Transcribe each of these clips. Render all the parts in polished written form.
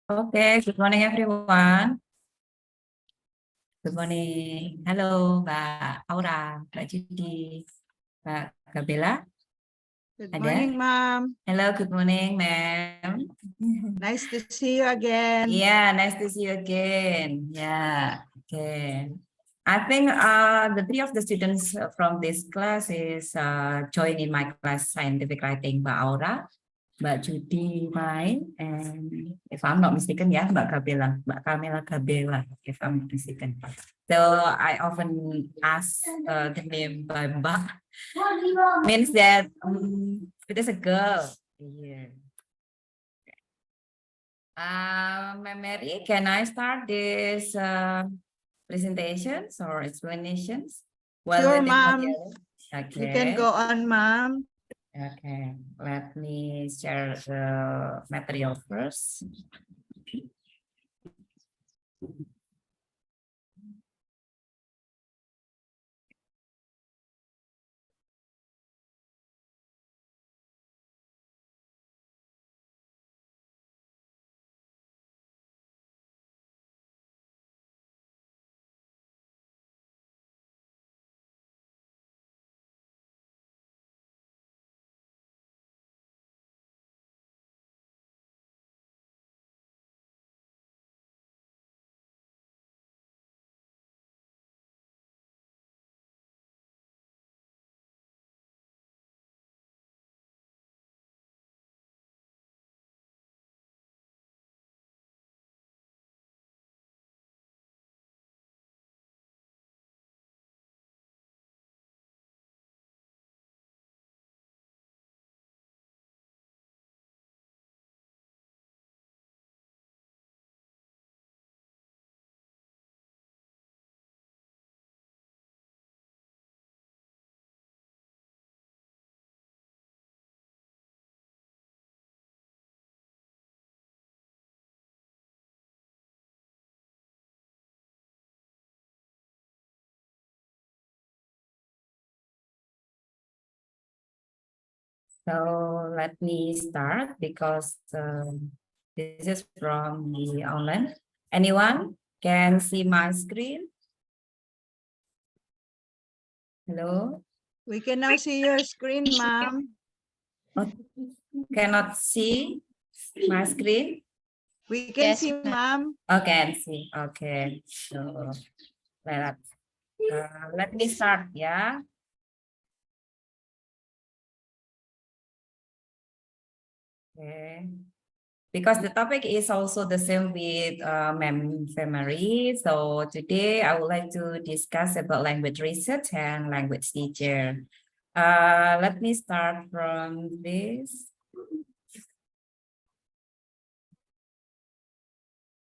Okay, good morning everyone. Good morning. Halo Mbak Aura, Mbak Judy, Mbak Gabela. Good Ada? morning, ma'am. Hello, good morning, ma'am. Nice to see you again. Yeah, nice to see you again. Yeah, okay. I think the three of the students from this class is joining my class scientific writing, Mbak Aura, Mbak Judy, mine, and if I'm not mistaken, yeah, Mbak Camilla Gabela, if I'm not mistaken. So I often ask the name by Mbak, means that it is a girl. Yeah. Ma'am Mary, can I start this presentations or explanations? Sure, Waiting for the ma'am. other? You can Okay. go on, ma'am. Okay, let me share the material first. So let me start because this is from the online. Anyone can see my screen? Hello? We can now see your screen, ma'am. Oh, cannot see my screen? We can see, ma'am. Oh, can see. Okay. So let me start, yeah. Okay. Because the topic is also the same with memory. So today I would like to discuss about language research and language teacher. Let me start from this.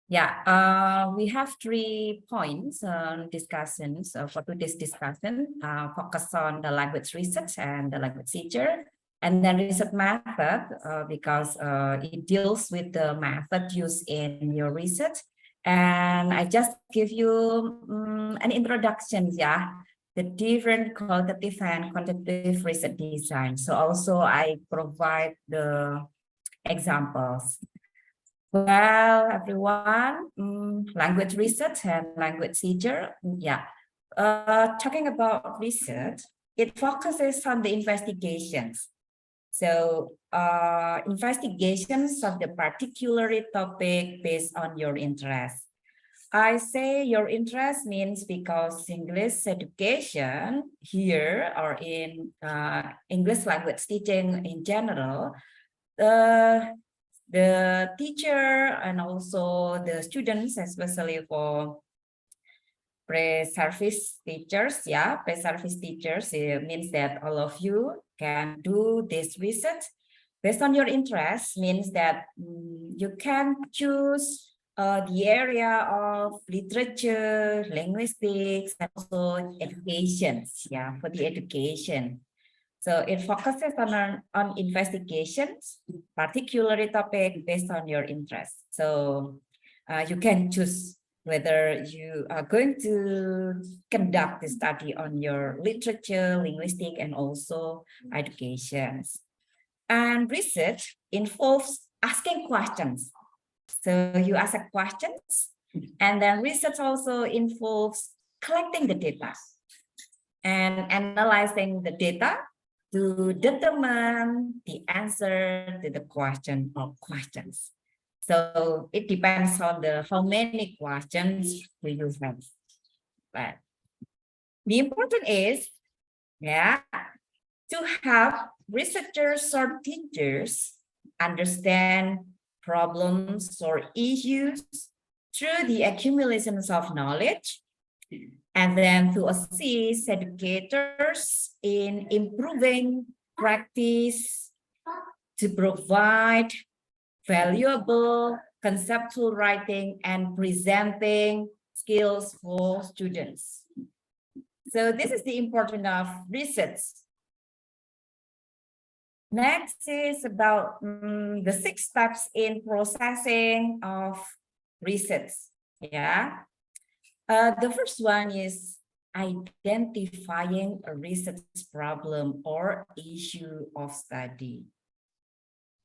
Yeah, we have 3 points discussions for today's discussion. Focus on the language research and the language teacher, and then research method because it deals with the method used in your research. And I just give you an introduction, yeah, the different qualitative and quantitative research design. So also I provide the examples. Well, everyone, language research and language teacher, yeah. Talking about research, it focuses on the investigations. So investigations of the particular topic based on your interest. I say your interest means because English education here or in English language teaching in general, the teacher and also the students, especially for pre-service teachers, yeah, pre-service teachers, it means that all of you can do this research based on your interest, means that you can choose the area of literature, linguistics, and also education, yeah, for the education. So it focuses on investigations, particular topic based on your interest. So you can choose whether you are going to conduct the study on your literature, linguistic, and also educations. And research involves asking questions. So you ask questions, and then research also involves collecting the data and analyzing the data to determine the answer to the question or questions. So it depends on the how many questions we use have. But the important is, yeah, to help researchers or teachers understand problems or issues through the accumulations of knowledge, and then to assist educators in improving practice, to provide valuable conceptual writing and presenting skills for students. So this is the importance of research. Next is about the 6 steps in processing of research. Yeah. The first one is identifying a research problem or issue of study.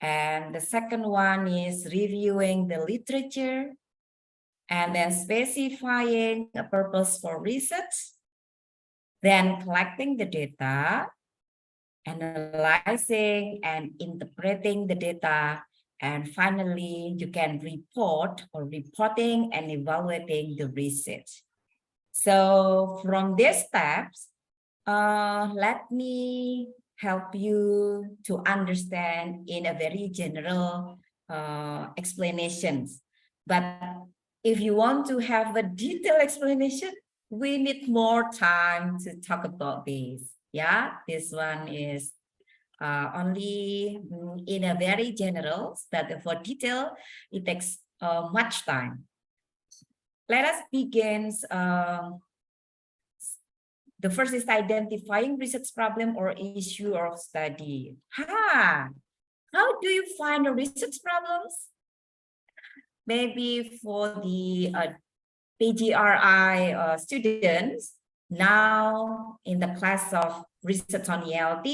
And the second one is reviewing the literature and then specifying a purpose for research, then collecting the data, analyzing and interpreting the data, and finally you can report or reporting and evaluating the research. So from these steps, let me help you to understand in a very general explanations. But if you want to have a detailed explanation, we need more time to talk about this. Yeah, this one is only in a very general, that for detail, it takes much time. Let us begin. The first is identifying research problem or issue of study. How do you find the research problems? Maybe for the PGRI students, now in the class of research on ELT,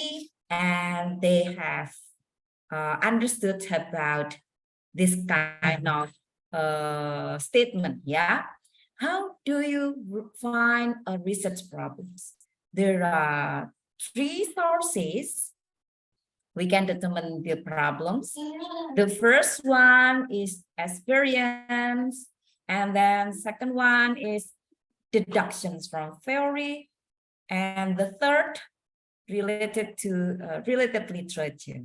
and they have understood about this kind of statement, yeah? How do you find a research problems? There are 3 sources we can determine the problems. The first one is experience, and then second one is deductions from theory, and the third related to related literature.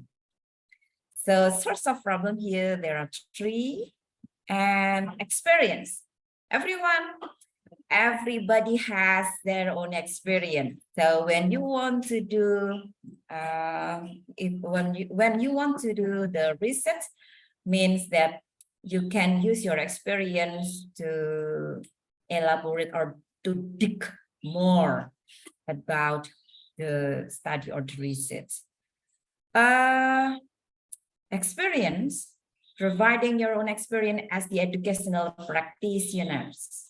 So source of problem here, there are 3, and experience. Everybody has their own experience. So when you want to do, when you want to do the research, means that you can use your experience to elaborate or to dig more about the study or the research. Experience, providing your own experience as the educational practitioners.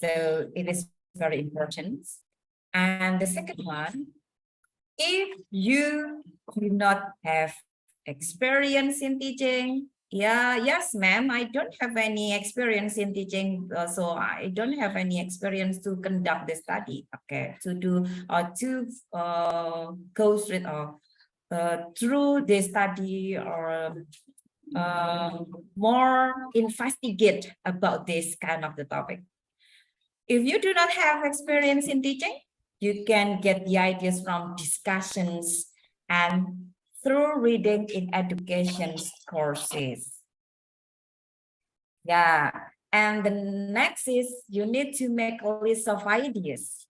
So it is very important. And the second one, if you do not have experience in teaching, yes, ma'am, I don't have any experience in teaching, so I don't have any experience to conduct the study, okay, to do or to go through through the study or more investigate about this kind of the topic. If you do not have experience in teaching, you can get the ideas from discussions and through reading in education courses. Yeah, and the next is you need to make a list of ideas,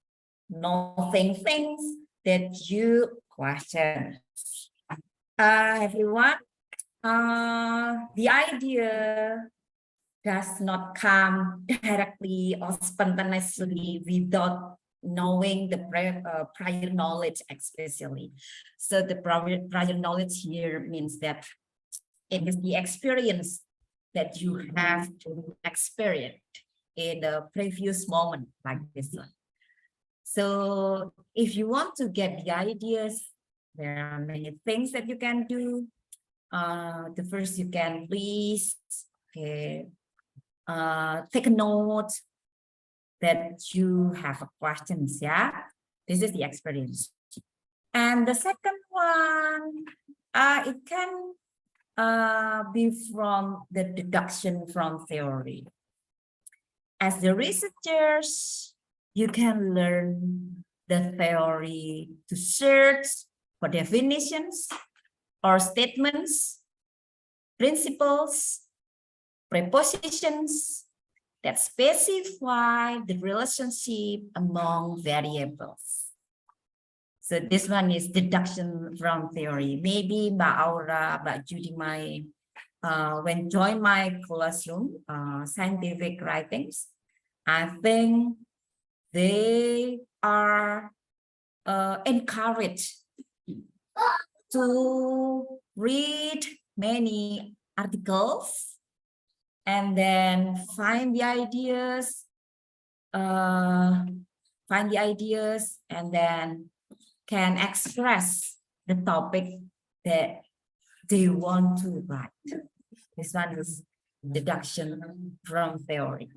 noting things that you question. Everyone, the idea does not come directly or spontaneously without knowing the prior knowledge, especially. So the prior knowledge here means that it is the experience that you have to experience in the previous moment, like this one. So if you want to get the ideas, there are many things that you can do. The first, you can list okay, take a note that you have questions, yeah. This is the experience. And the second one, it can be from the deduction from theory. As the researchers, you can learn the theory to search for definitions or statements, principles, prepositions that specify the relationship among variables. So this one is deduction from theory. Maybe Mbak Aura, Mbak Judy when join my classroom, scientific writings, I think they are encouraged to read many articles and then find the ideas, and then can express the topic that they want to write. This one is deduction from theory.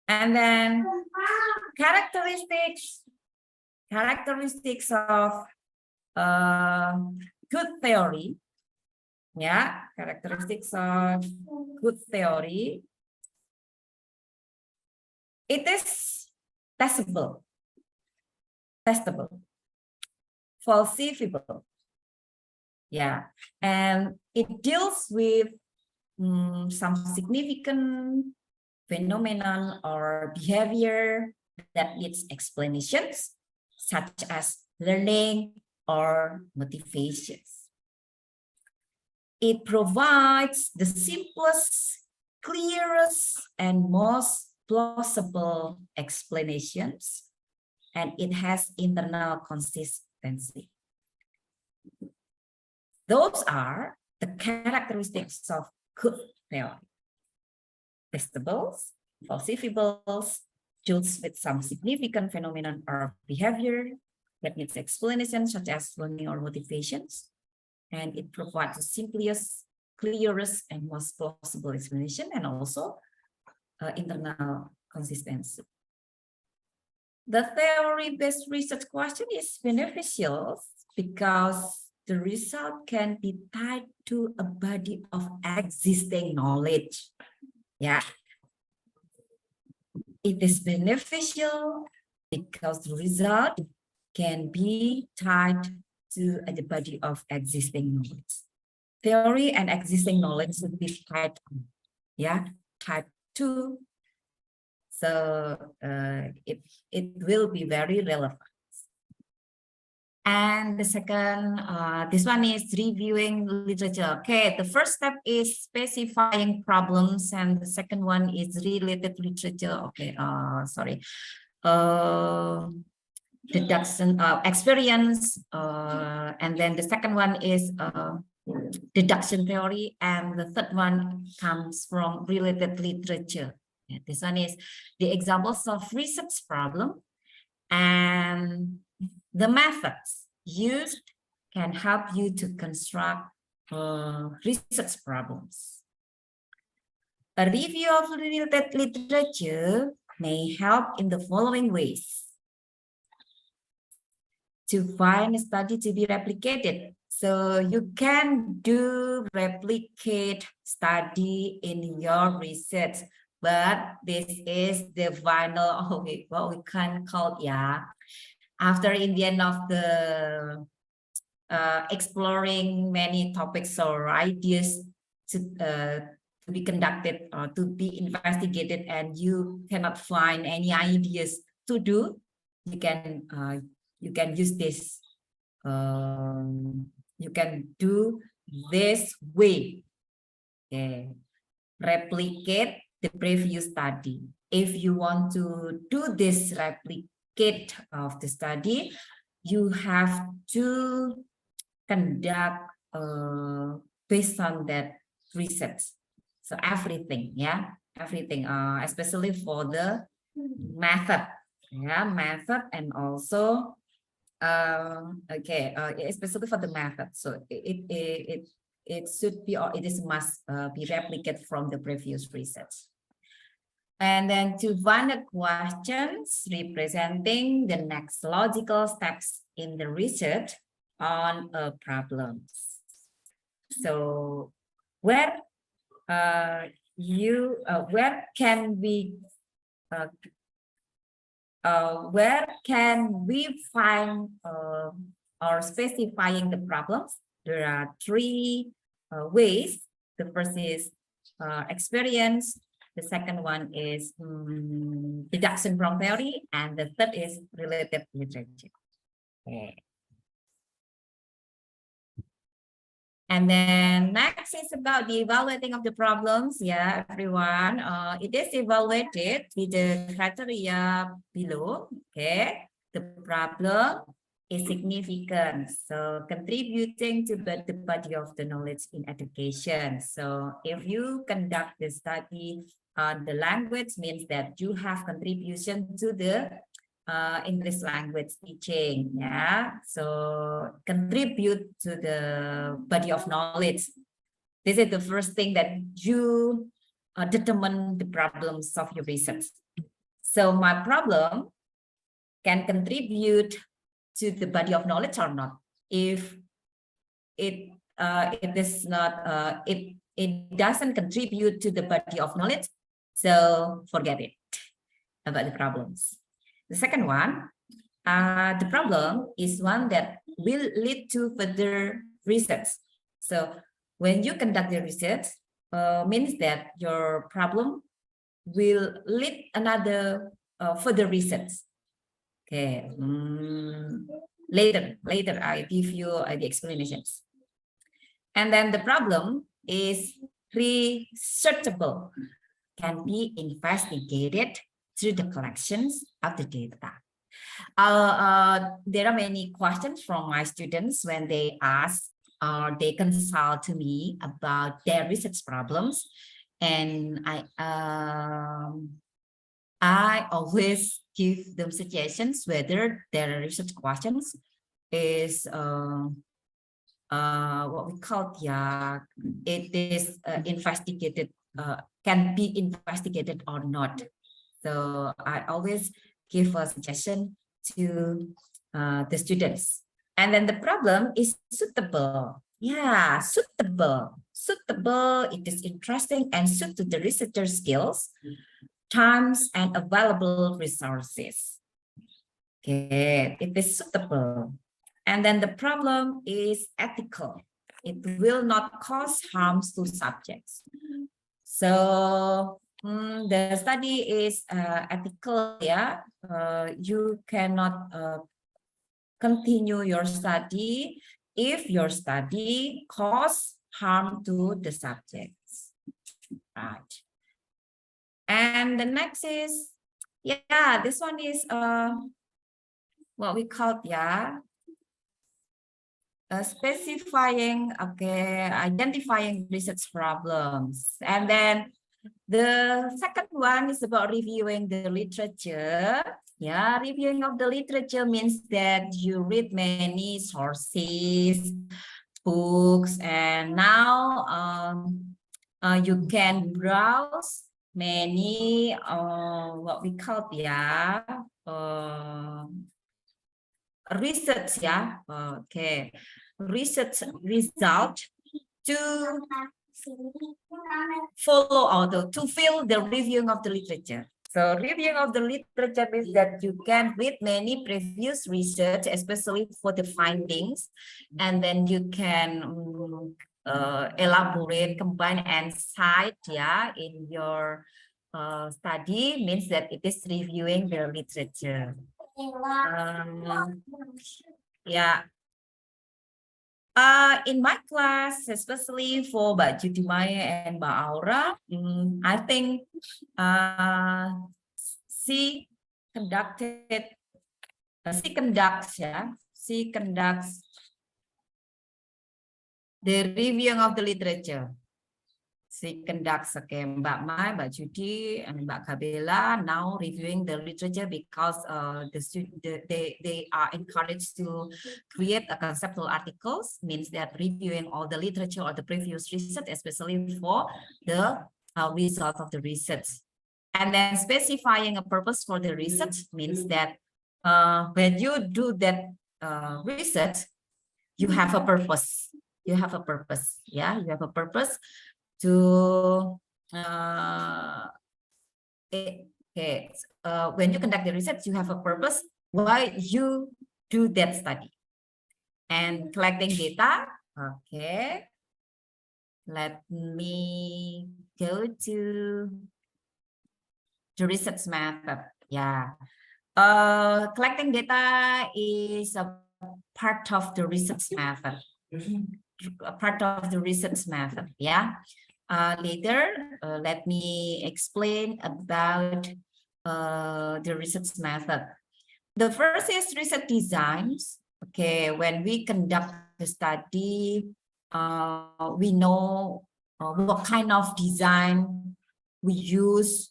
And then characteristics of good theory. Yeah, characteristics of good theory. It is testable, falsifiable. Yeah, and it deals with some significant phenomenon or behavior that needs explanations, such as learning or motivations. It provides the simplest, clearest, and most plausible explanations, and it has internal consistency. Those are the characteristics of good theory. Testables, falsifiables, deals with some significant phenomenon or behavior that needs explanation, such as learning or motivations, and it provides the simplest, clearest, and most plausible explanation, and also internal consistency. The theory-based research question is beneficial because the result can be tied to a body of existing knowledge. Yeah. It is beneficial because the result can be tied to the body of existing knowledge. Theory and existing knowledge should be tied, yeah, tied to. So it will be very relevant. And the second, this one is reviewing literature. Okay, the first step is specifying problems, and the second one is related literature. Okay, sorry. Deduction, experience, and then the second one is deduction theory, and the third one comes from related literature. Yeah, this one is the examples of research problem, and the methods used can help you to construct research problems. A review of related literature may help in the following ways. To find a study to be replicated. So you can do replicate study in your research, but this is the final, what we can call, yeah. After in the end of the exploring many topics or ideas to be conducted or to be investigated, and you cannot find any ideas to do, you can use this. You can do this way. Okay. Replicate the previous study. If you want to do this replicate of the study, you have to conduct based on that research. So everything, yeah, everything, especially for the method, yeah, method, and also okay, especially for the method. So it should be or it is must be replicated from the previous research. And then to find the questions representing the next logical steps in the research on a problem. So where where can we find or specifying the problems? There are three ways. The first is experience. The second one is deduction from theory, and the third is related literature. Okay. And then next is about the evaluating of the problems. Yeah, everyone. It is evaluated with the criteria below. Okay, the problem is significant, so contributing to the body of the knowledge in education. So if you conduct the study on the language, means that you have contribution to the English language teaching, yeah. So contribute to the body of knowledge. This is the first thing that you determine the problems of your research. So my problem can contribute to the body of knowledge or not. If it is not, it doesn't contribute to the body of knowledge, so forget it about the problems. The second one, the problem is one that will lead to further research. So when you conduct the research, means that your problem will lead another further research. Okay, later I give you the explanations. And then the problem is researchable, can be investigated through the collections of the data. There are many questions from my students when they ask or they consult to me about their research problems, and I always give them suggestions whether their research questions is what we call, yeah, it is investigated, can be investigated or not. So I always give a suggestion to the students. And then the problem is suitable. Yeah, suitable. It is interesting and suit to the researcher skills, times, and available resources. Okay, it is suitable. And then the problem is ethical. It will not cause harms to subjects. So the study is ethical, yeah. You cannot continue your study if your study cause harm to the subjects, right? And the next is, yeah, this one is what we call, yeah, specifying, okay, identifying research problems. And then the second one is about reviewing the literature. Yeah, reviewing of the literature means that you read many sources, books, and now you can browse many what we call, yeah, research, yeah, okay, research result to follow or to fill the reviewing of the literature. So reviewing of the literature means that you can read many previous research, especially for the findings, and then you can elaborate, combine, and cite, yeah, in your study. Means that it is reviewing the literature. Yeah. In my class, especially for Mbak Judimaya and Mbak Aura, I think she conducts the reviewing of the literature. She conducts, okay, Mbak Mai, Mbak Judy, and Mbak Kabela now reviewing the literature because the student they are encouraged to create a conceptual articles, means that reviewing all the literature or the previous research, especially for the result of the research. And then specifying a purpose for the research means that when you do that research, you have a purpose. You have a purpose, yeah. You have a purpose to when you conduct the research, you have a purpose why you do that study. And collecting data, okay. Let me go to the research method. Yeah. Collecting data is a part of the research method. A part of the research method. Yeah. Later, let me explain about the research method. The first is research designs. Okay, when we conduct the study, we know what kind of design we use,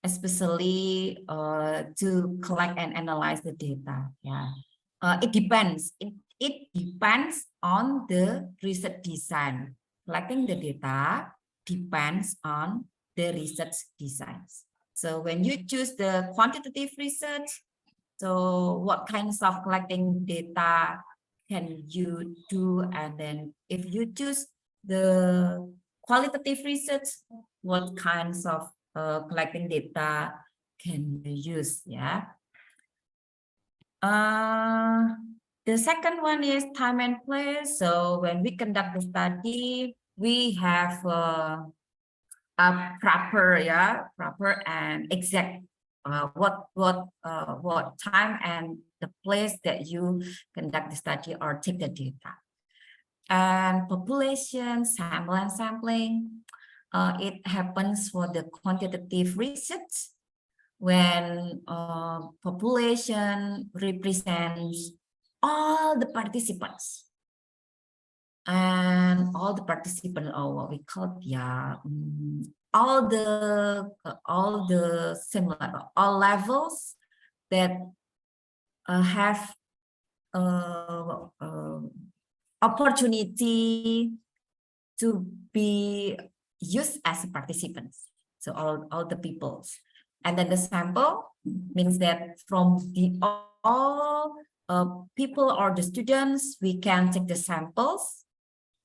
especially to collect and analyze the data. Yeah, it depends. It depends on the research design. Collecting the data depends on the research designs. So when you choose the quantitative research, so what kinds of collecting data can you do? And then if you choose the qualitative research, what kinds of collecting data can you use? Yeah. The second one is time and place. So when we conduct the study, we have a proper and exact what time and the place that you conduct the study or take the data. And population, sample and sampling, it happens for the quantitative research when population represents all the participants. And all the participants, or what we call, yeah, all the similar, all levels that have opportunity to be used as participants. So all the peoples. And then the sample means that from the all people or the students, we can take the samples,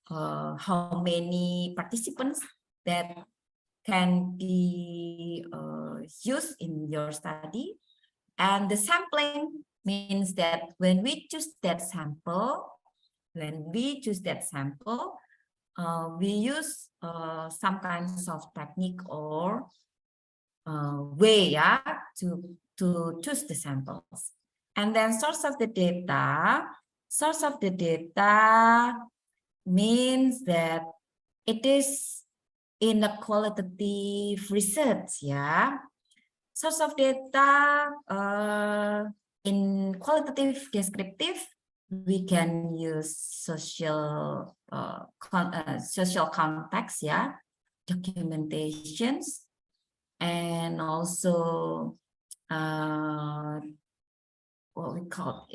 how many participants that can be used in your study. And the sampling means that when we choose that sample, we use some kinds of technique or way, yeah, to choose the samples. And then source of the data means that it is in a qualitative research, yeah. Source of data in qualitative descriptive, we can use social context, yeah, documentations, and also what we call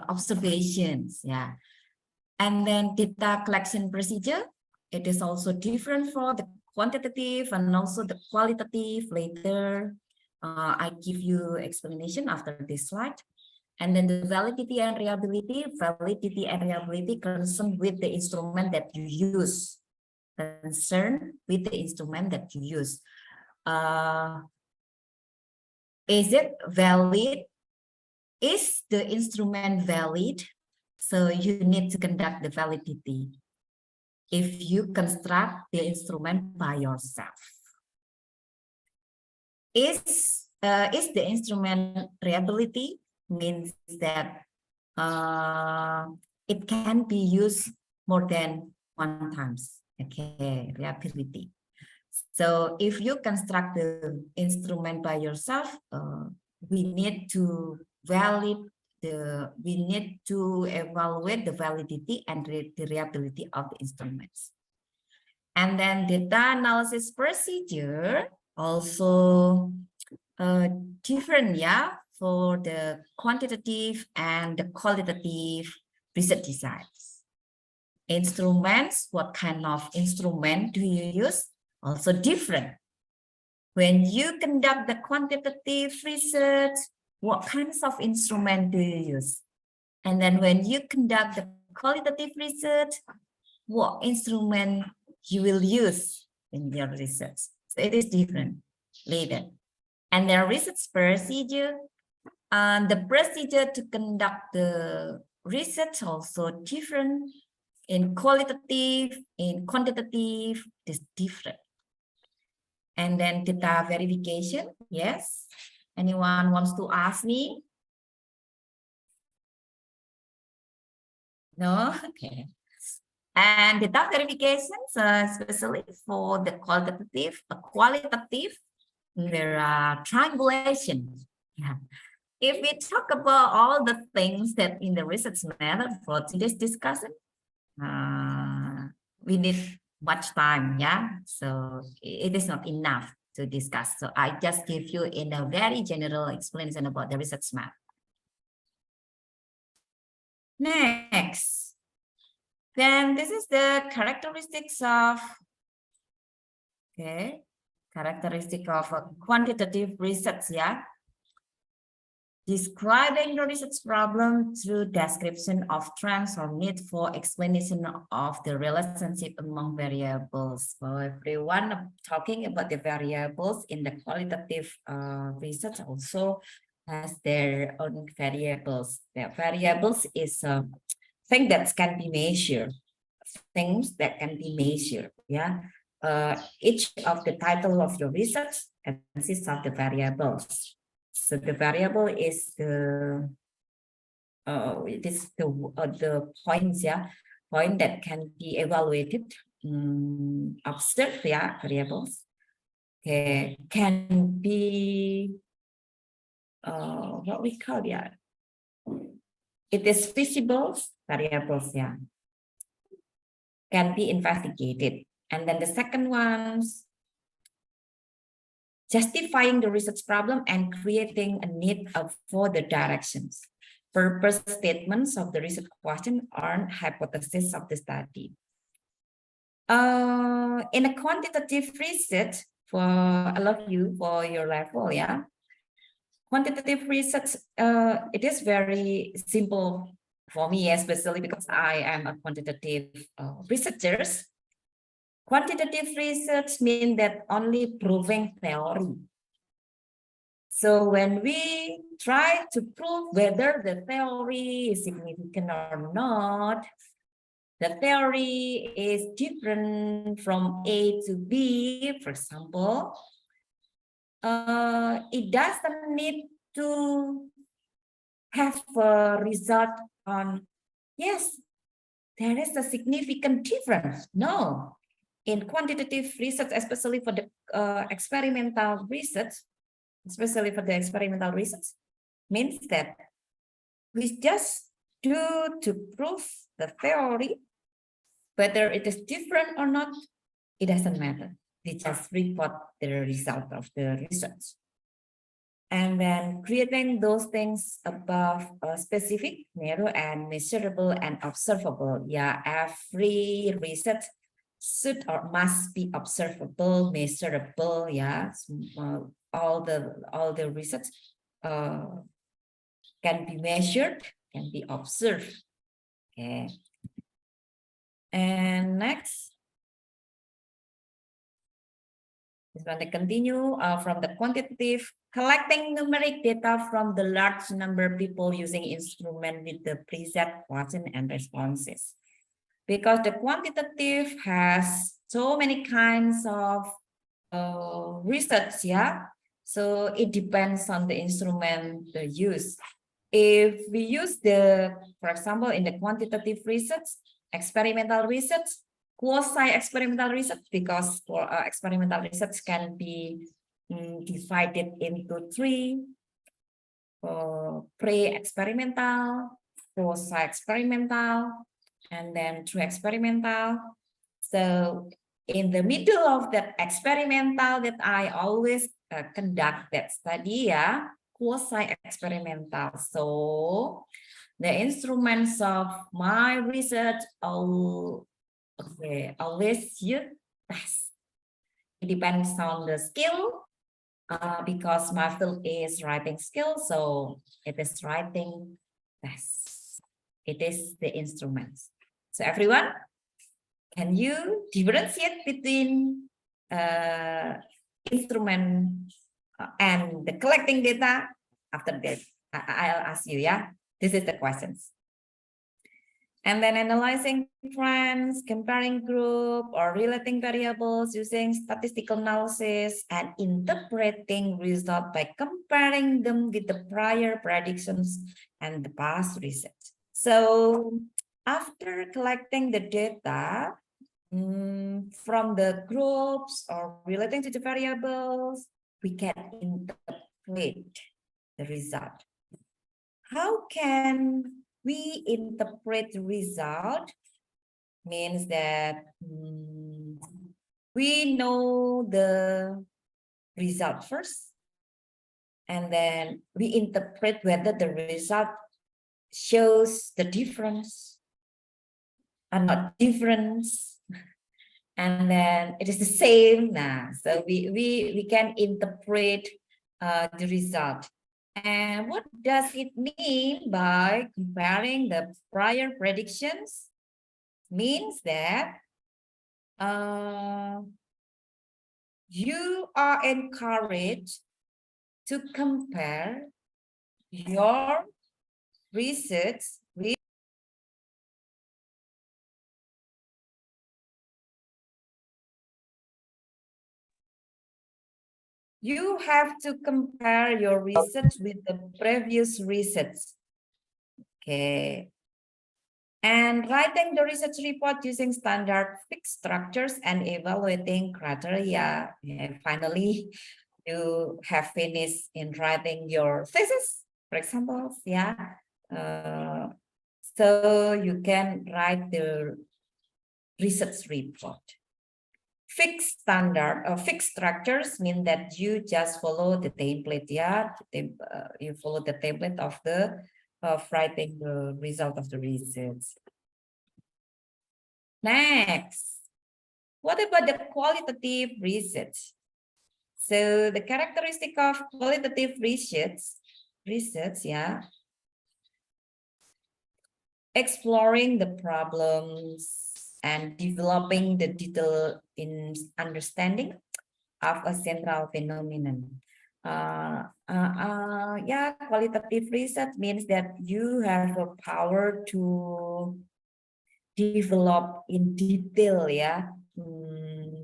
observations, yeah. And then data collection procedure, it is also different for the quantitative and also the qualitative. Later, I give you explanation after this slide. And then the validity and reliability concern with the instrument that you use. Is it valid? Is the instrument valid? So you need to conduct the validity if you construct the instrument by yourself. Is the instrument reliability, means that it can be used more than one times. Okay, reliability. So if you construct the instrument by yourself, we need to evaluate the validity and the reliability of the instruments. And then data analysis procedure also different, yeah, for the quantitative and the qualitative research designs. Instruments, what kind of instrument do you use? Also different. When you conduct the quantitative research, what kinds of instrument do you use? And then when you conduct the qualitative research, what instrument you will use in your research. So it is different later. And the research procedure, the procedure to conduct the research also different. In qualitative, in quantitative, it is different. And then data verification, yes. Anyone wants to ask me? No? Okay. And data verifications, especially for the qualitative, there are triangulation. Yeah. If we talk about all the things that in the research method for today's discussion, we need much time, yeah. So it is not enough to discuss. So I just give you in a very general explanation about the research method. Next. Then this is the characteristics of, okay, characteristic of a quantitative research, yeah. Describing the research problem through description of trends or need for explanation of the relationship among variables. So everyone talking about the variables in the qualitative research also has their own variables. The variables is thing that can be measured, things that can be measured. Yeah, each of the title of your research consists of the variables. So the variable is the the points, yeah, point that can be evaluated, observed, yeah, variables. Okay, can be what we call, yeah, it is visible variables, yeah, can be investigated. And then the second one's justifying the research problem and creating a need for the directions. Purpose statements of the research question or hypothesis of the study. In a quantitative research, for all of you, for your level, yeah, quantitative research, it is very simple for me, especially because I am a quantitative researcher. Quantitative research means that only proving theory. So when we try to prove whether the theory is significant or not, the theory is different from A to B, for example, it doesn't need to have a result on, yes, there is a significant difference. No. In quantitative research, especially for the experimental research, means that we just do to prove the theory, whether it is different or not, it doesn't matter. We just report the result of the research. And then creating those things above specific, narrow, and measurable and observable. Yeah, every research should or must be observable, measurable. Yeah, all the research can be measured, can be observed. Okay. And next, is going to continue from the quantitative, collecting numeric data from the large number of people using instrument with the preset question and responses. Because the quantitative has so many kinds of research, yeah. So it depends on the instrument used. If we use for example, in the quantitative research, experimental research, quasi-experimental research, because for experimental research can be divided into three: pre-experimental, quasi-experimental, and then true experimental. So in the middle of that experimental that I always conduct that study, yeah, quasi-experimental. So the instruments of my research always use test. It depends on the skill, because my field is writing skill, so it is writing test. It is the instruments. So everyone, can you differentiate between instrument and the collecting data? After that, I'll ask you, yeah? This is the questions. And then analyzing trends, comparing group or relating variables using statistical analysis, and interpreting result by comparing them with the prior predictions and the past research. So after collecting the data from the groups or relating to the variables, we can interpret the result. How can we interpret the result? Means that we know the result first, and then we interpret whether the result shows the difference or not difference, and then it is the same now. So we can interpret the result. And what does it mean by comparing the prior predictions? Means that you are encouraged to compare your research with you have to compare your research with the previous research. Okay. And writing the research report using standard fixed structures and evaluating criteria. And finally, you have finished in writing your thesis, for example, yeah. So you can write the research report. Fixed standard or fixed structures mean that you just follow the template, yeah. You follow the template of writing the result of the research. Next, what about the qualitative research? So the characteristic of qualitative research, yeah, exploring the problems and developing the detail in understanding of a central phenomenon. Yeah, qualitative research means that you have a power to develop in detail, yeah,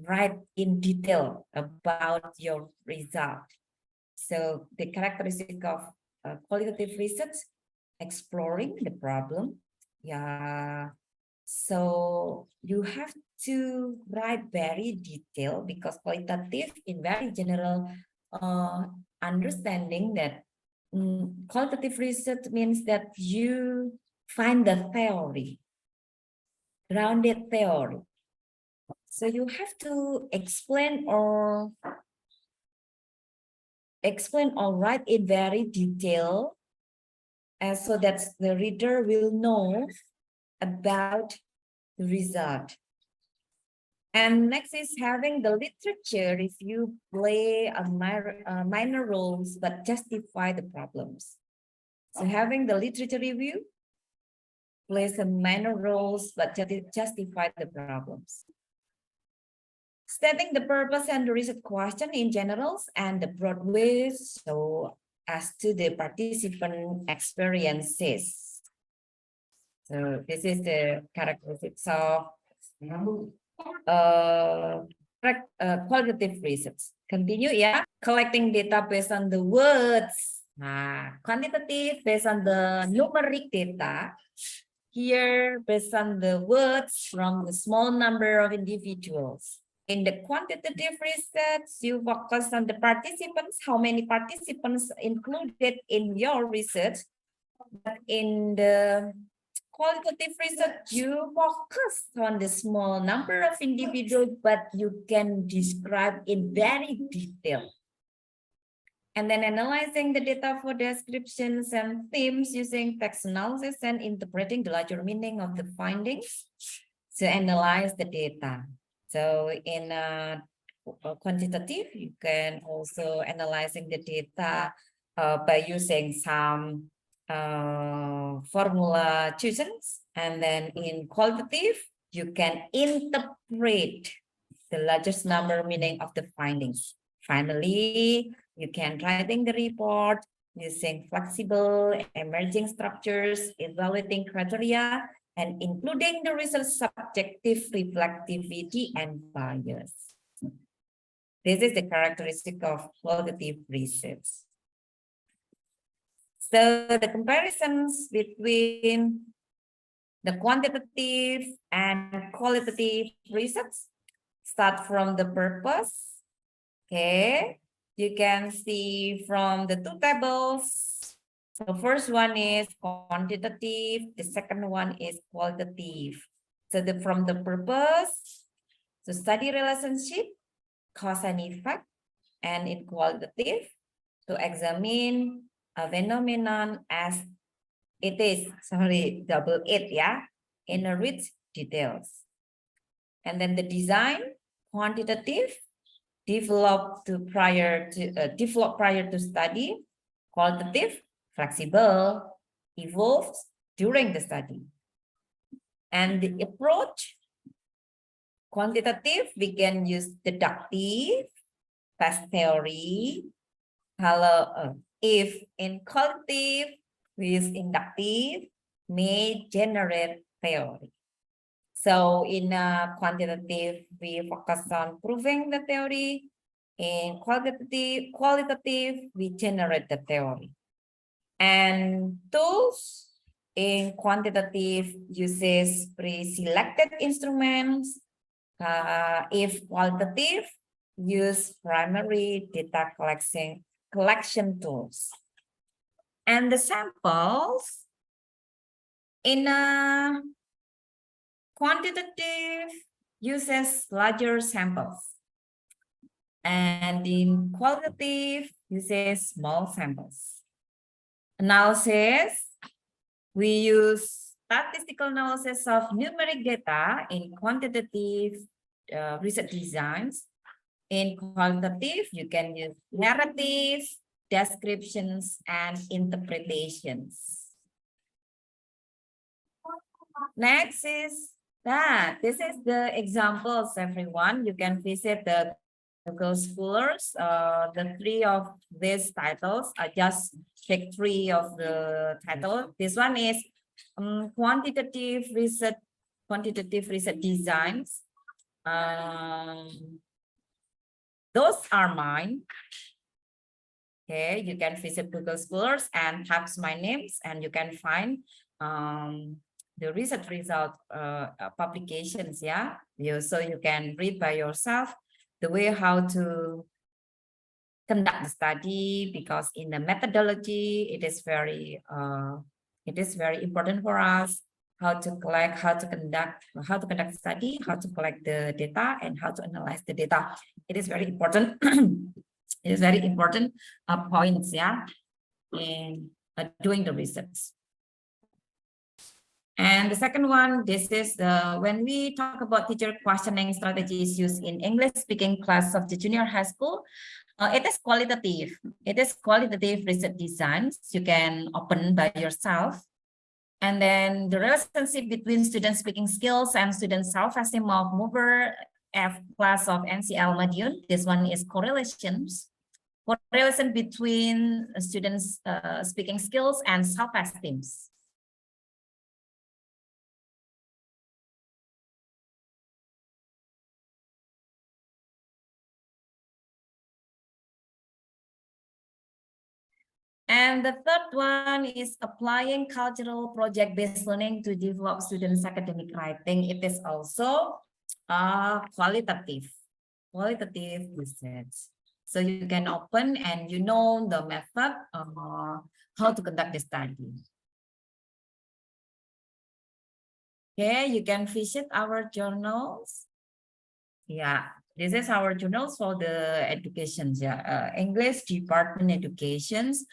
write in detail about your result. So the characteristic of qualitative research, exploring the problem, yeah. So you have to write very detailed, because qualitative in very general understanding that qualitative research means that you find the theory, grounded theory. So you have to explain or write in very detail, so that the reader will know about the result. And next is having the literature review play a minor roles but justify the problems. So having the literature review plays a minor roles but justify the problems. Stating the purpose and the research question in generals and the broad ways, so as to the participant experiences. So this is the characteristics of qualitative research. Continue, yeah. Collecting data based on the words. Quantitative based on the numeric data. Here, based on the words from the small number of individuals. In the quantitative research, you focus on the participants, how many participants included in your research. But in the qualitative research, you focus on the small number of individuals, but you can describe in very detail. And then analyzing the data for descriptions and themes using text analysis and interpreting the larger meaning of the findings to analyze the data. So in quantitative, you can also analyzing the data by using some formula choosings. And then in qualitative, you can interpret the largest number meaning of the findings. Finally, you can writing the report using flexible emerging structures, evaluating criteria, and including the result subjective reflectivity and bias. This is the characteristic of qualitative research. So the comparisons between the quantitative and qualitative research start from the purpose. Okay, you can see from the two tables. The first one is quantitative, the second one is qualitative. So from the purpose, to study relationship, cause and effect, and in qualitative, to examine a phenomenon as it is, double it, yeah, in a rich details. And then the design, quantitative, developed prior to study, qualitative, flexible, evolved during the study. And the approach, quantitative, we can use deductive, test theory. If in qualitative, we use inductive, may generate theory. So in quantitative, we focus on proving the theory. In qualitative, we generate the theory. And tools in quantitative uses pre-selected instruments. If qualitative, use primary data collection tools. And the samples in quantitative uses larger samples, and in qualitative uses small samples. Analysis, we use statistical analysis of numeric data in quantitative research designs. In qualitative, you can use narratives, descriptions, and interpretations. Next is that this is the examples, everyone. You can visit the Google Scholars. The three of these titles, I just pick three of the title. This one is quantitative research designs. Those are mine. Okay, you can visit Google Scholars and type my names, and you can find the research result publications. Yeah, so you can read by yourself the way how to conduct the study, because in the methodology it is very important for us how to collect, how to conduct study, how to collect the data, and how to analyze the data. It is very important. It is very important points, yeah, in doing the research. And the second one, this is when we talk about teacher questioning strategies used in English speaking class of the junior high school, it is qualitative. It is qualitative research designs. You can open by yourself. And then the relationship between student speaking skills and student self-esteem of mover F class of NCL Madiun. This one is correlations. Correlation between students' speaking skills and self-esteem. And the third one is applying cultural project-based learning to develop students' academic writing. It is also qualitative research. So you can open and you know the method how to conduct the study. Okay, you can visit our journals. Yeah, this is our journals for the education, English department educations.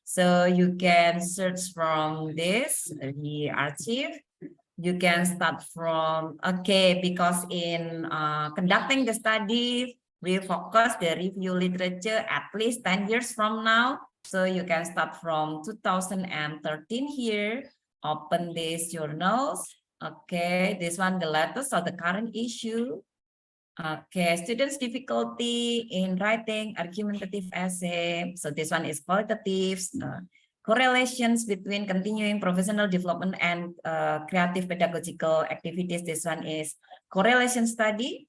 So you can search from this, the archive. You can start from, okay, because in conducting the study, we focus the review literature at least 10 years from now. So you can start from 2013 here, open these journals. Okay, this one, the latest or the current issue. Okay, students' difficulty in writing argumentative essay. So this one is qualitative. Correlations between continuing professional development and creative pedagogical activities. This one is correlation study.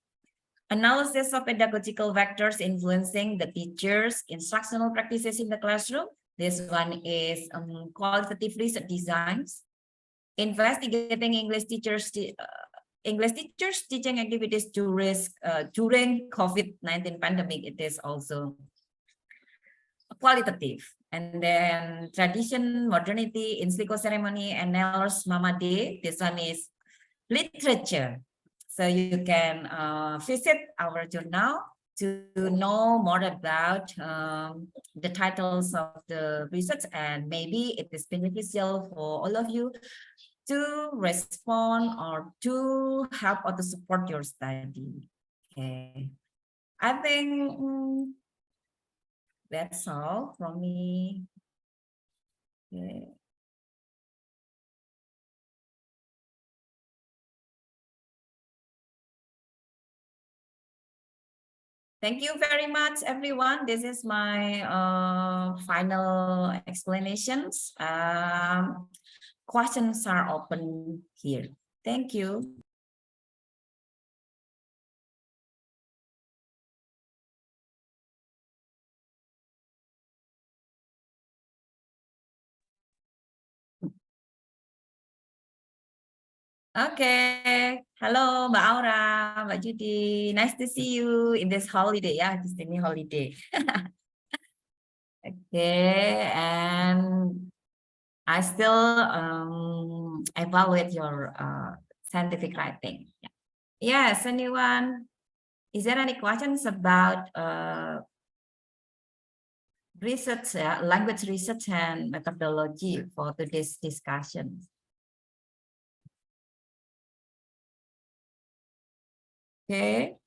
Analysis of pedagogical vectors influencing the teachers' instructional practices in the classroom. This one is qualitative research designs. Investigating English teachers teaching activities during COVID-19 pandemic. It is also qualitative. And then tradition, modernity, Insliko ceremony, and Nell's Mama Day. This one is literature. So you can visit our journal to know more about the titles of the research, and maybe it is beneficial for all of you to respond or to help or to support your study. Okay, I think that's all from me. Okay. Thank you very much, everyone. This is my final explanations. Questions are open here. Thank you. Okay, halo Mbak Aura, Mbak Judy. Nice to see you in this holiday, ya, di sini holiday. Okay, and I still evaluate your scientific writing. Yes, anyone? Is there any questions about research, language research and methodology for today's discussion? Okay.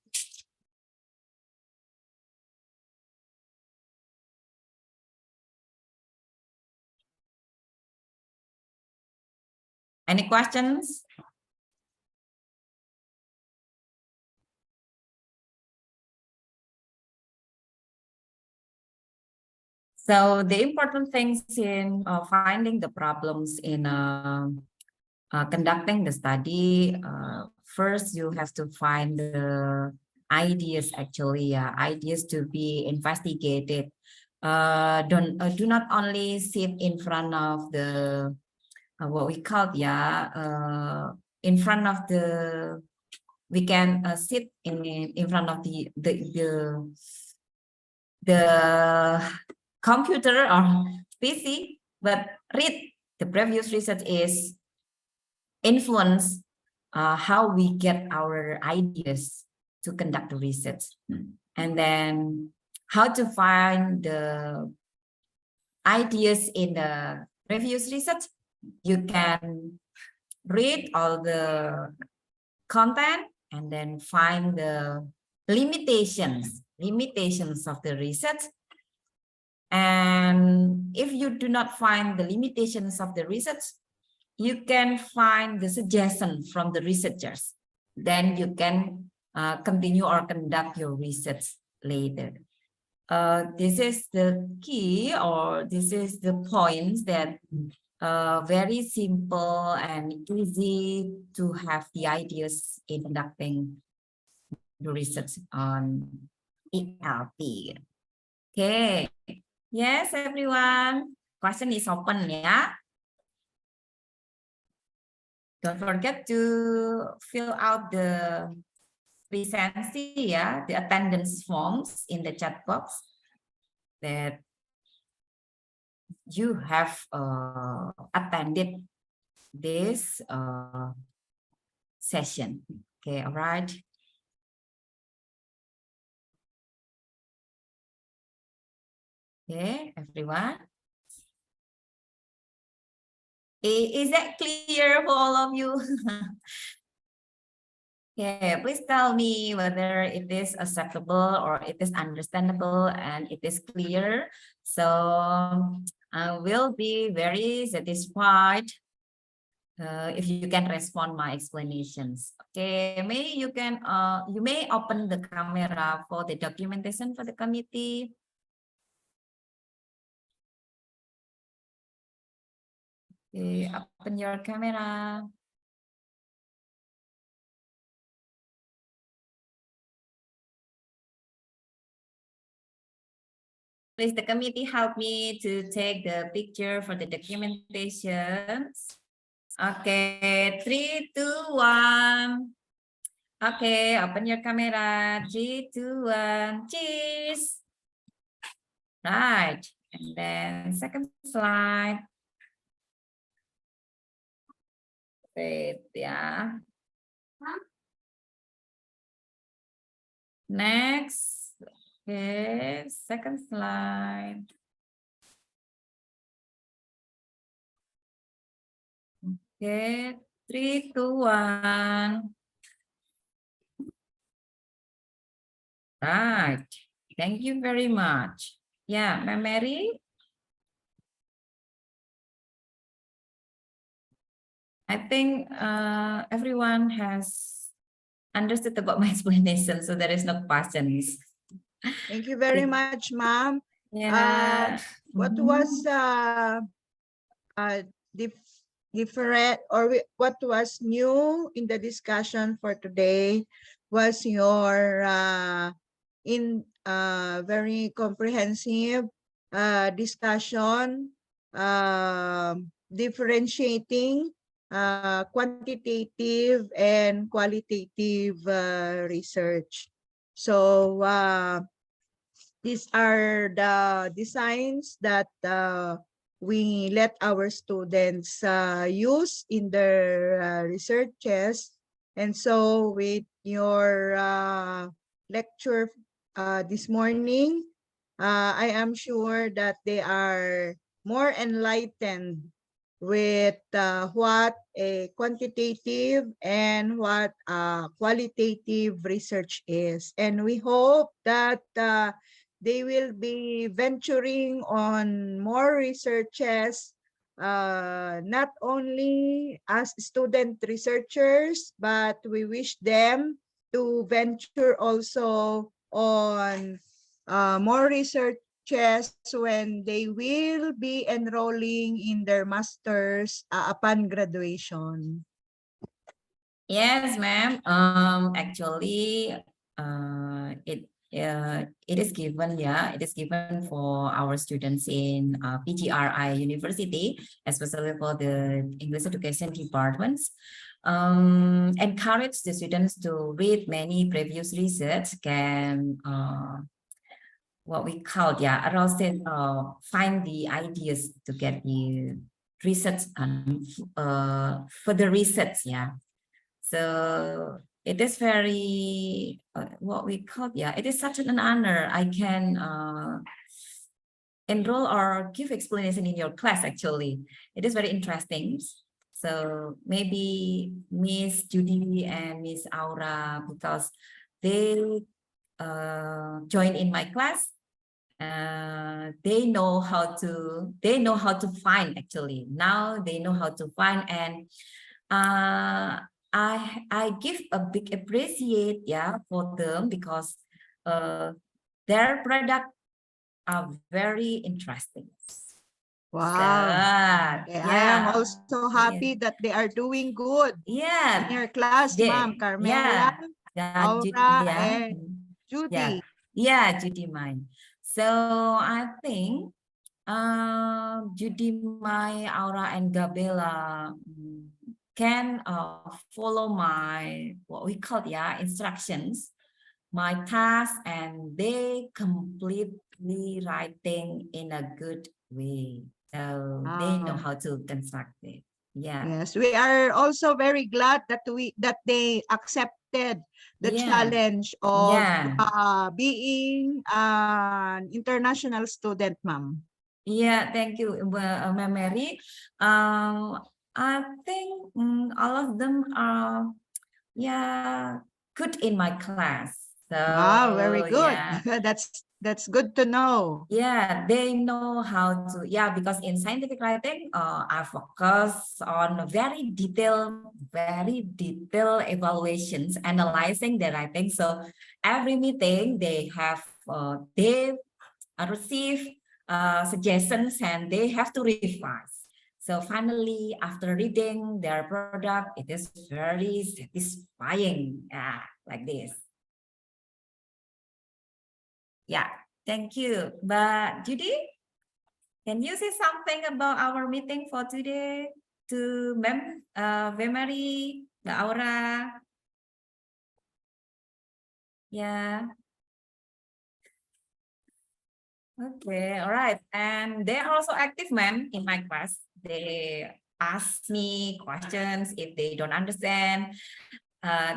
Any questions? So the important things in finding the problems in conducting the study, first you have to find the ideas, actually, ideas to be investigated. Do not only sit in front of the what we call in front of the, we can sit in front of the computer or PC, but read the previous research is influence how we get our ideas to conduct the research, and then how to find the ideas in the previous research. You can read all the content and then find the limitations of the research. And if you do not find the limitations of the research, you can find the suggestion from the researchers. Then you can continue or conduct your research later. This is the key, or this is the points that very simple and easy to have the ideas in conducting the research on ELT. Okay. Yes, everyone. Question is open, ya. Don't forget to fill out the recency, the attendance forms in the chat box that you have attended this session. Okay, all right. Okay, everyone. Is that clear for all of you? Okay, please tell me whether it is acceptable or it is understandable and it is clear. So I will be very satisfied if you can respond my explanations. Okay, you may open the camera for the documentation for the committee. Okay, open your camera. Please, the committee help me to take the picture for the documentation. Okay, 3, 2, 1. Okay, open your camera. 3, 2, 1. Cheers. Right. And then second slide. Wait, yeah. Next. Okay, second slide. Okay, 3, 2, 1. Right. Thank you very much. Yeah, Ma'am Mary. I think everyone has understood about my explanation, so there is no questions. Thank you very much, ma'am. Yeah. What was different, or what was new in the discussion for today was your very comprehensive discussion differentiating quantitative and qualitative research. So these are the designs that we let our students use in their researches. And so with your lecture this morning, I am sure that they are more enlightened with what a quantitative and what qualitative research is. And we hope that they will be venturing on more researches, not only as student researchers, but we wish them to venture also on more researches when they will be enrolling in their masters upon graduation. Yes, ma'am. Actually, it is given, it is given for our students in PGRI University, especially for the English education departments. Encourage the students to read many previous research, can what we call find the ideas to get the research and further research. So it is very what we call it is such an honor I can enroll or give explanation in your class. Actually, it is very interesting. So maybe Miss Judy and Miss Aura, because they join in my class, they know how to find. Actually, now they know how to find, and I give a big appreciate for them, because their product are very interesting. Wow. So, I am also happy that they are doing good in your class, ma'am. Carmela, Aura, and Judy. Judy mine. So I think Judy, Mai, Aura, and Gabela can follow my what we call instructions, my task, and they completely writing in a good way. So they know how to construct it. Yeah. Yes, we are also very glad that they accepted the challenge of being an international student, ma'am. Yeah, thank you, Ma'am Mary. I think all of them are good in my class. So Wow, very good. That's good to know. Yeah, they know how to, because in scientific writing, I focus on very detailed evaluations, analyzing the writing. So every meeting they have, they receive suggestions and they have to revise. So finally, after reading their product, it is very satisfying, like this. Yeah, thank you. But Judy, can you say something about our meeting for today to Ma'am Vemary, the Aura? Yeah. Okay, all right. And they're also active, ma'am, in my class. They ask me questions if they don't understand.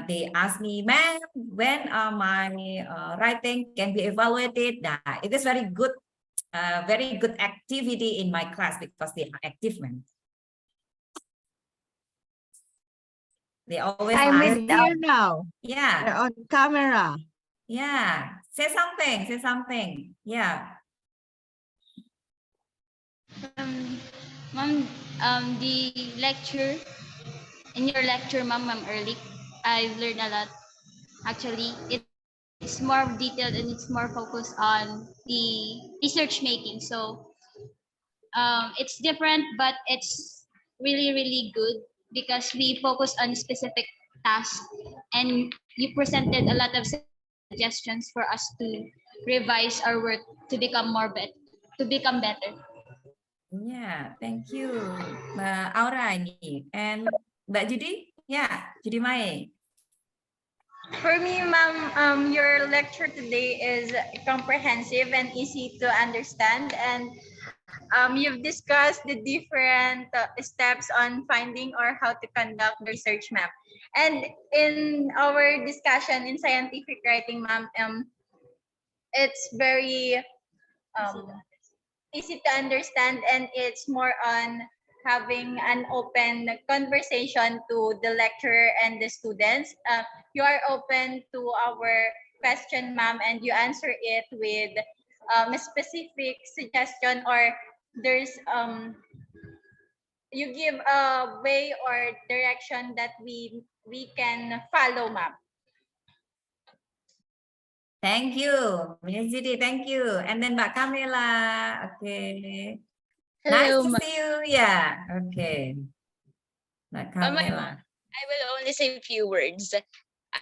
They ask me, ma'am, when my writing can be evaluated. It is very good activity in my class because they are active, ma'am. They always They're here now. Yeah. They're on camera. Yeah. Say something. Yeah. Ma'am, the lecture, in your lecture, ma'am, Early, I've learned a lot. Actually, it's more detailed and it's more focused on the research making. So it's different, but it's really, really good because we focus on specific tasks and you presented a lot of suggestions for us to revise our work to become better. Yeah, thank you, Mbak Aura ini. And Mbak Judy? Yeah, Judy Mae. For me, ma'am, your lecture today is comprehensive and easy to understand. And you've discussed the different steps on finding or how to conduct the research, ma'am. And in our discussion in scientific writing, ma'am, it's very easy to understand, and it's more on having an open conversation to the lecturer and the students. You are open to our question, ma'am, and you answer it with a specific suggestion, or there's you give a way or direction that we can follow, ma'am. Thank you, Miss Judy. Thank you. And then Mbak Camilla. Okay. Hello, Nice to see you. Yeah. Okay. Mbak Camilla. I will only say a few words.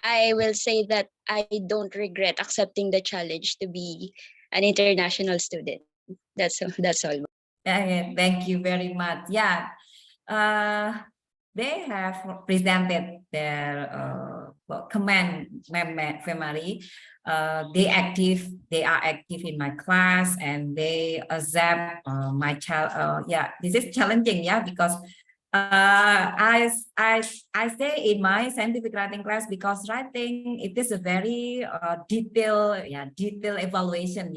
I will say that I don't regret accepting the challenge to be an international student. That's all. Okay, thank you very much. Yeah. They have presented their comment, Femari. They are active in my class, and they accept my child. This is challenging, because I say in my scientific writing class, because writing, it is a very detailed evaluation.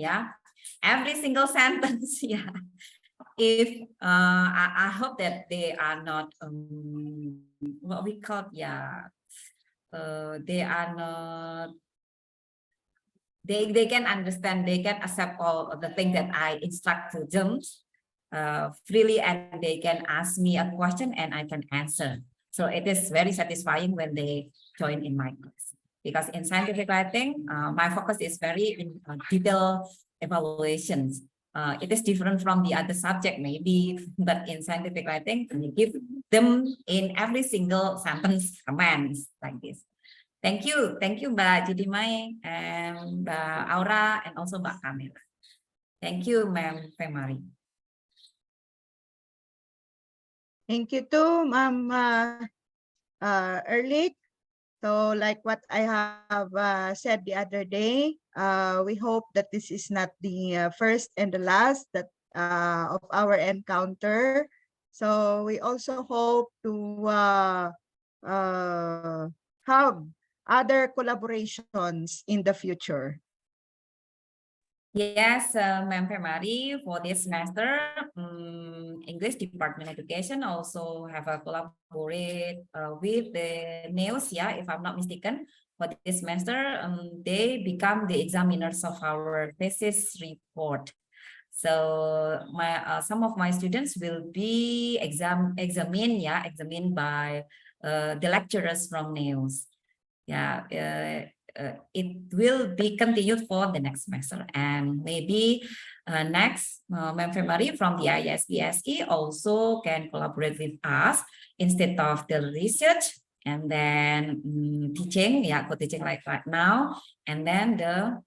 Every single sentence. If I hope that they are not what we call they are not, they can understand, they can accept all of the things that I instruct to them freely, and they can ask me a question and I can answer. So it is very satisfying when they join in my class, because in scientific writing my focus is very in detailed evaluations. It is different from the other subject maybe, but in scientific writing, we give them in every single sentence commands like this. Thank you, Mbak Judy Mai and Mbak Aura, and also Mbak Camilla. Thank you, Ma'am Femari. Thank you too, Ma'am Early. So like what I have said the other day, we hope that this is not the first and the last of our encounter. So we also hope to have other collaborations in the future. Yes, Ma'am Permari, for this semester, English Department Education also have a collaborate with the NEOS, yeah, if I'm not mistaken. For this semester, they become the examiners of our thesis report. So some of my students will be examined by the lecturers from NEOS. Yeah, it will be continued for the next semester, and maybe next Ma'am February from the ISBSE also can collaborate with us instead of the research and then teaching, yeah, co-teaching like right now, and then the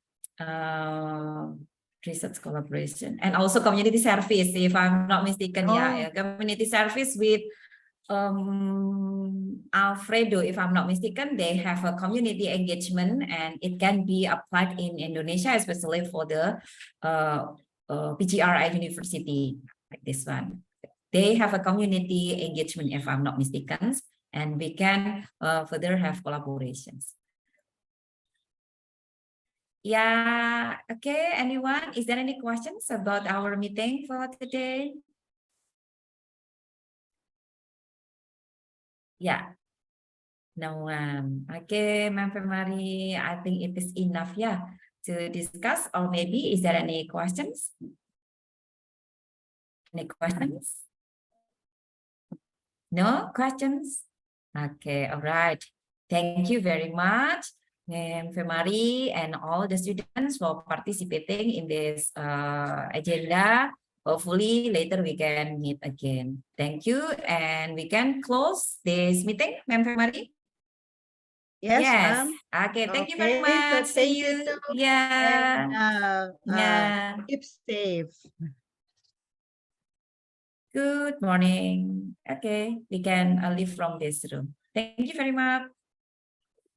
research collaboration and also community service, if I'm not mistaken. Yeah, community service with Alfredo, if I'm not mistaken. They have a community engagement and it can be applied in Indonesia, especially for the PGRI University, like this one. They have a community engagement, if I'm not mistaken, and we can further have collaborations. Yeah, okay, anyone? Is there any questions about our meeting for today? Yeah. No one. Okay, Ma'am Femari, I think it is enough, yeah, to discuss. Or maybe is there any questions? Any questions? No questions? Okay, all right. Thank you very much, Ma'am Femari, and all the students for participating in this agenda. Hopefully later we can meet again. Thank you, and we can close this meeting, Ma'am Femari. Yes, ma'am. Okay, thank you very much. So thank you too. Yeah. And Yeah. keep safe. Good morning. Okay, we can leave from this room. Thank you very much.